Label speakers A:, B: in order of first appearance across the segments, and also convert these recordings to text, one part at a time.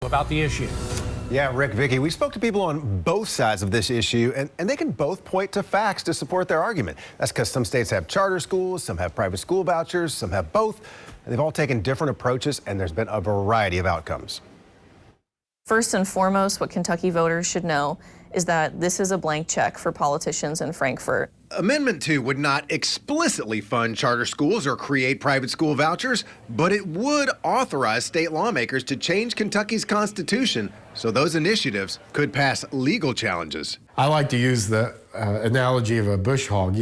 A: about the issue.
B: Yeah, Rick, Vicky, we spoke to people on both sides of this issue, and they can both point to facts to support their argument. That's because some states have charter schools, some have private school vouchers, some have both, and they've all taken different approaches, and there's been a variety of outcomes.
C: First and foremost, what Kentucky voters should know is that this is a blank check for politicians in Frankfort.
B: Amendment 2 would not explicitly fund charter schools or create private school vouchers, but it would authorize state lawmakers to change Kentucky's constitution so those initiatives could pass legal challenges.
D: I like to use the analogy of a bush hog.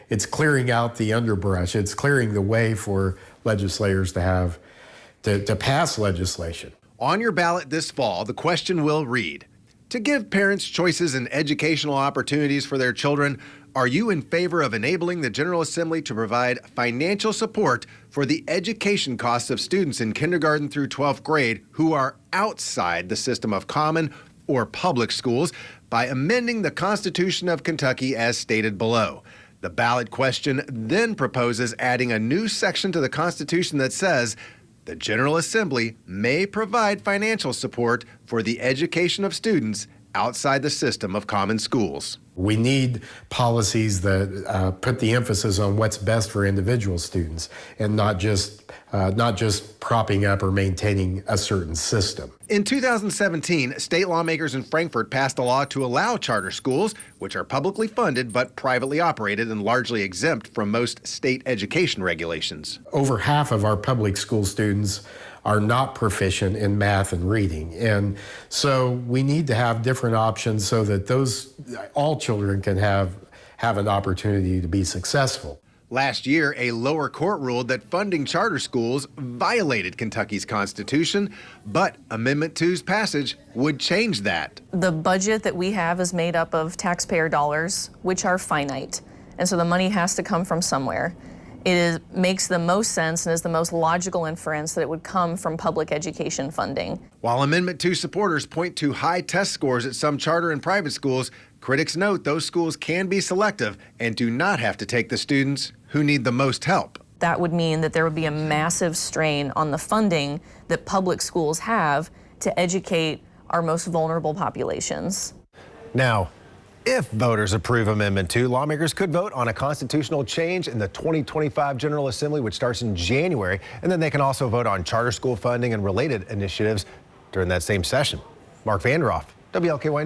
D: It's clearing out the underbrush. It's clearing the way for legislators to pass legislation.
B: On your ballot this fall, the question will read, to give parents choices and educational opportunities for their children, are you in favor of enabling the General Assembly to provide financial support for the education costs of students in kindergarten through 12th grade who are outside the system of common or public schools by amending the Constitution of Kentucky as stated below? The ballot question then proposes adding a new section to the Constitution that says the General Assembly may provide financial support for the education of students outside the system of common schools.
D: We need policies that put the emphasis on what's best for individual students and not just propping up or maintaining a certain system.
B: In 2017, state lawmakers in Frankfort passed a law to allow charter schools, which are publicly funded but privately operated and largely exempt from most state education regulations.
D: Over half of our public school students are not proficient in math and reading. And so we need to have different options so that all children can have an opportunity to be successful.
B: Last year, a lower court ruled that funding charter schools violated Kentucky's Constitution, but Amendment 2's passage would change that.
C: The budget that we have is made up of taxpayer dollars, which are finite, and so the money has to come from somewhere. Makes the most sense and is the most logical inference that it would come from public education funding.
B: While Amendment 2 supporters point to high test scores at some charter and private schools, critics note those schools can be selective and do not have to take the students who need the most help.
C: That would mean that there would be a massive strain on the funding that public schools have to educate our most vulnerable populations.
B: Now, if voters approve Amendment 2, lawmakers could vote on a constitutional change in the 2025 General Assembly, which starts in January, and then they can also vote on charter school funding and related initiatives during that same session. Mark Vanderoff, WLKY News.